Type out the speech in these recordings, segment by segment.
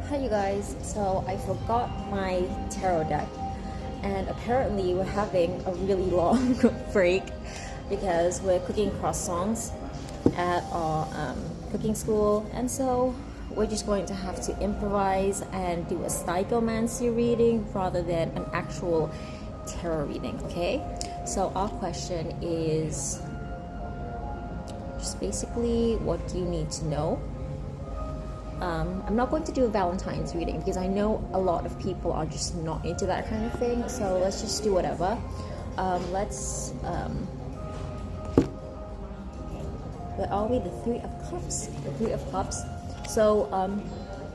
Hi you guys, so I forgot my tarot deck and apparently we're having a really long break because we're cooking croissants at our cooking school, and so we're just going to have to improvise and do a stichomancy reading rather than an actual tarot reading, okay? So our question is just basically, what do you need to know? I'm not going to do a Valentine's reading because I know a lot of people are just not into that kind of thing, so let's just do whatever. Where are we? The Three of Cups. The Three of Cups. So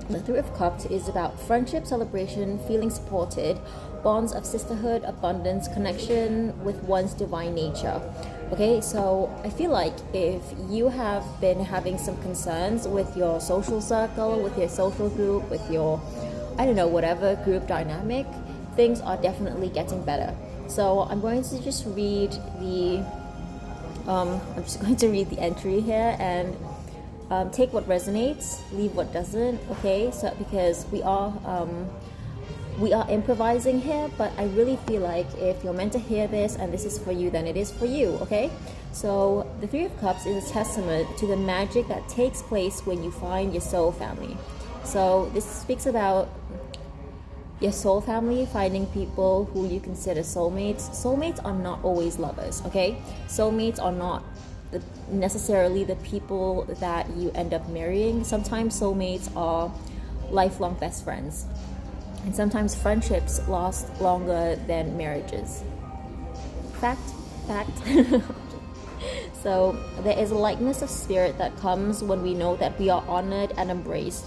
the Three of Cups is about friendship, celebration, feeling supported, bonds of sisterhood, abundance, connection with one's divine nature. Okay, so I feel like if you have been having some concerns with your social circle, with your social group, with your, I don't know, whatever group dynamic, things are definitely getting better. So I'm going to just read the entry here and take what resonates, leave what doesn't. Okay, so because we are improvising here, but I really feel like if you're meant to hear this and this is for you, then it is for you, okay? So the Three of Cups is a testament to the magic that takes place when you find your soul family. So this speaks about your soul family, finding people who you consider soulmates. Soulmates are not always lovers, okay? Soulmates are not necessarily the people that you end up marrying. Sometimes soulmates are lifelong best friends. And sometimes friendships last longer than marriages. Fact. So there is a lightness of spirit that comes when we know that we are honored and embraced.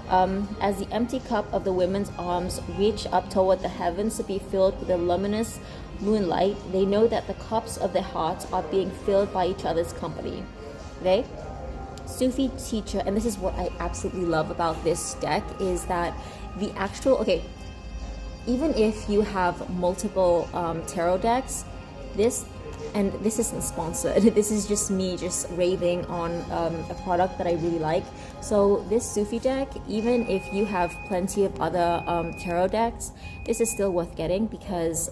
As the empty cup of the women's arms reach up toward the heavens to be filled with the luminous moonlight, they know that the cups of their hearts are being filled by each other's company. Okay? Sufi teacher, and this is what I absolutely love about this deck, is that the actual, even if you have multiple tarot decks, this isn't sponsored, this is just me just raving on a product that I really like. So this Sufi deck, even if you have plenty of other tarot decks, this is still worth getting because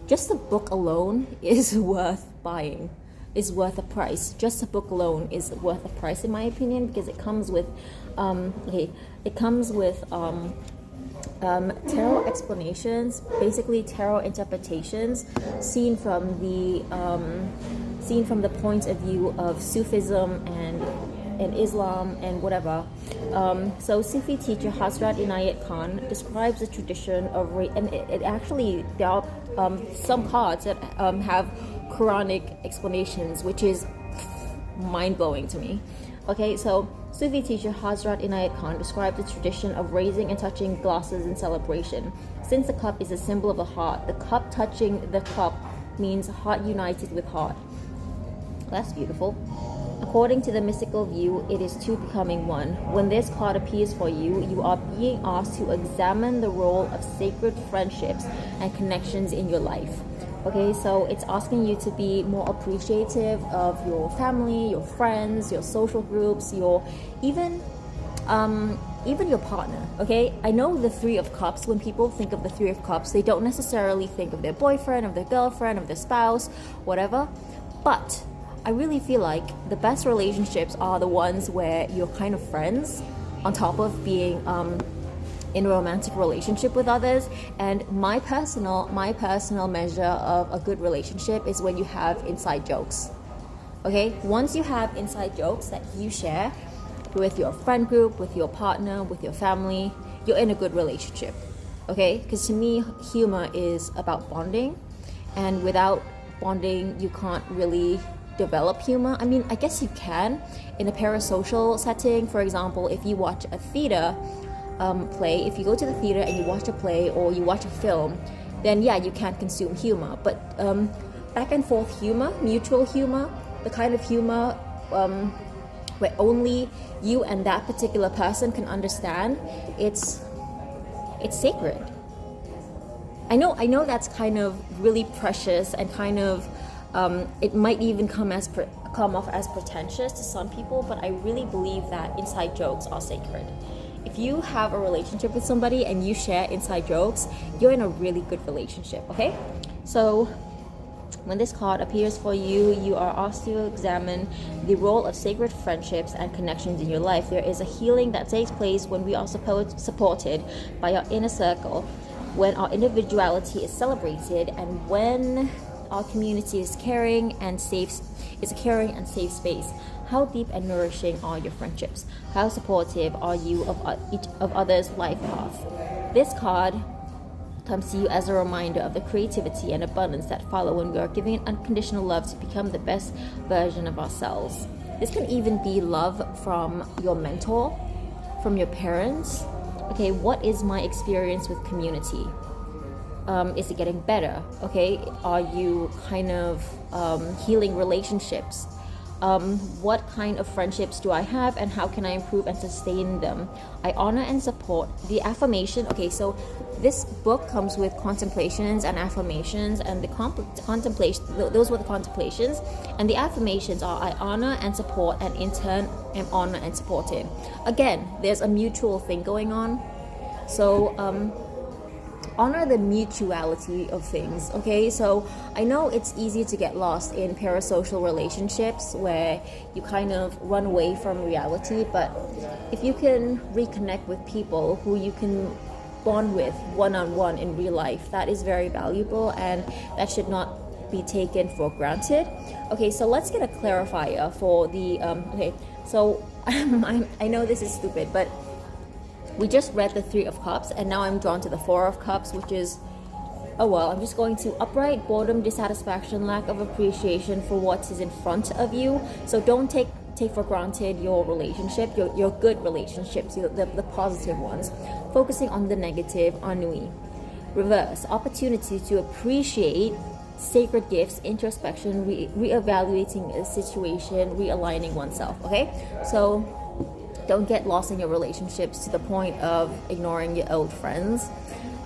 just the book alone is worth buying, is worth a price. Just the book alone is worth a price in my opinion, because it comes with tarot explanations, basically tarot interpretations seen from the point of view of Sufism and Islam and whatever. So Sufi teacher Hazrat Inayat Khan describes a tradition of and it actually, there are some cards that have Quranic explanations, which is mind-blowing to me. Okay, so Sufi teacher Hazrat Inayat Khan describes the tradition of raising and touching glasses in celebration. Since the cup is a symbol of the heart, the cup touching the cup means heart united with heart. That's beautiful. According to the mystical view, it is two becoming one. When this card appears for you, you are being asked to examine the role of sacred friendships and connections in your life. Okay, so it's asking you to be more appreciative of your family, your friends, your social groups, your even your partner. Okay, I know the Three of Cups, when people think of the Three of Cups, they don't necessarily think of their boyfriend, of their girlfriend, of their spouse, whatever. But I really feel like the best relationships are the ones where you're kind of friends on top of being in a romantic relationship with others. And my personal measure of a good relationship is when you have inside jokes. Okay, once you have inside jokes that you share with your friend group, with your partner, with your family, you're in a good relationship. Okay, because to me, humor is about bonding, and without bonding, you can't really develop humor. I mean, I guess you can in a parasocial setting. For example, if you watch a theater play, if you go to the theater and you watch a play or you watch a film, then yeah, you can consume humor. But back and forth humor, mutual humor, the kind of humor where only you and that particular person can understand, it's sacred. I know that's kind of really precious and kind of it might even come off as pretentious to some people, but I really believe that inside jokes are sacred. if you have a relationship with somebody and you share inside jokes, you're in a really good relationship, okay? So when this card appears for you, you are asked to examine the role of sacred friendships and connections in your life. There is a healing that takes place when we are supported by our inner circle, when our individuality is celebrated, and when our community is caring and safe. It's a caring and safe space. How deep and nourishing are your friendships? How supportive are you of each of others' life path? This card comes to you as a reminder of the creativity and abundance that follow when we are giving unconditional love to become the best version of ourselves. This can even be love from your mentor, from your parents. Okay, what is my experience with community? Is it getting better? Okay, are you kind of healing relationships? What kind of friendships do I have, and how can I improve and sustain them? I honor and support the affirmation. Okay, so this book comes with contemplations and affirmations, and the contemplation, those were the contemplations, and the affirmations are: I honor and support, and in turn am honor and supported. Again, there's a mutual thing going on. So honor the mutuality of things, okay? So I know it's easy to get lost in parasocial relationships where you kind of run away from reality, but if you can reconnect with people who you can bond with one-on-one in real life, that is very valuable, and that should not be taken for granted. Okay, so let's get a clarifier for the okay, so I know this is stupid, but we just read the Three of Cups, and now I'm drawn to the Four of Cups, which is, oh well, I'm just going to upright boredom, dissatisfaction, lack of appreciation for what is in front of you. So don't take for granted your relationship, your good relationships, the positive ones. Focusing on the negative, ennui. Reverse, opportunity to appreciate sacred gifts, introspection, reevaluating a situation, realigning oneself, okay? So don't get lost in your relationships to the point of ignoring your old friends.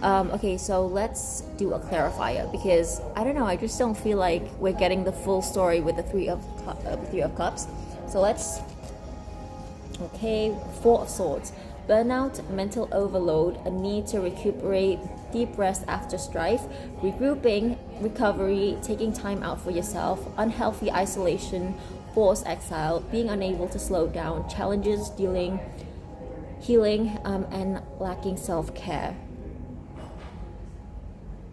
Okay, so let's do a clarifier, because I don't know, I just don't feel like we're getting the full story with the Three of Cups. So let's, okay, Four of Swords. Burnout, mental overload, a need to recuperate, deep rest after strife, regrouping, recovery, taking time out for yourself, unhealthy isolation, forced exile, being unable to slow down, challenges, healing, and lacking self-care.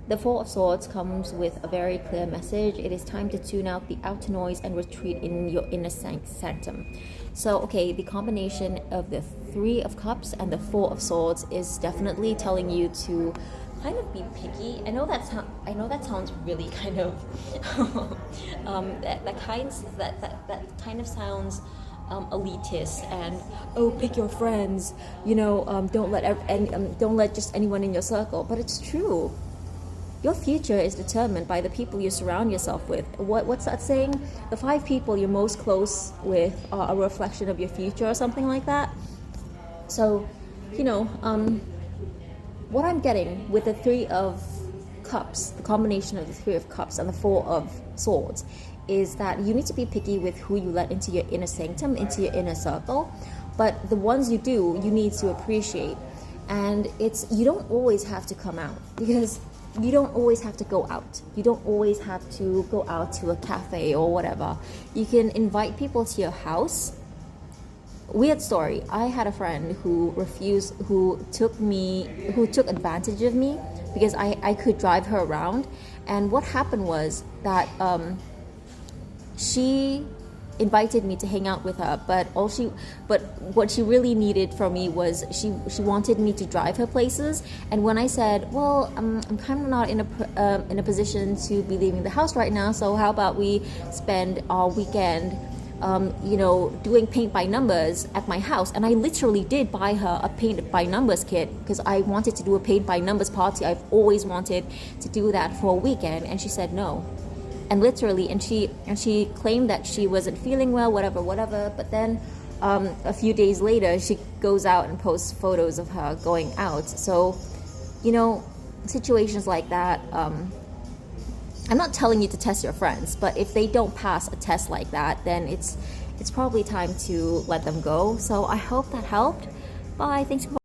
The Four of Swords comes with a very clear message. It is time to tune out the outer noise and retreat in your inner sanctum. So, okay, the combination of the Three of Cups and the Four of Swords is definitely telling you to kind of be picky. I know that sounds really kind of that kind of sounds elitist and pick your friends, don't let just anyone in your circle. But it's true. Your future is determined by the people you surround yourself with. What's that saying? The 5 people you're most close with are a reflection of your future, or something like that. So, what I'm getting with the Three of Cups, the combination of the Three of Cups and the Four of Swords, is that you need to be picky with who you let into your inner sanctum, into your inner circle. But the ones you do, you need to appreciate. And you don't always have to come out, because you don't always have to go out. You don't always have to go out to a cafe or whatever. You can invite people to your house. Weird story. I had a friend who took advantage of me because I could drive her around. And what happened was that she invited me to hang out with her, but what she really needed from me was she wanted me to drive her places. And when I said, well, I'm kind of not in a position to be leaving the house right now, so how about we spend our weekend doing paint by numbers at my house. And I literally did buy her a paint by numbers kit because I wanted to do a paint by numbers party. I've always wanted to do that for a weekend, and she said no. And literally, and she claimed that she wasn't feeling well, whatever. But then a few days later, she goes out and posts photos of her going out. So, situations like that. I'm not telling you to test your friends, but if they don't pass a test like that, then it's probably time to let them go. So I hope that helped. Bye. Thanks for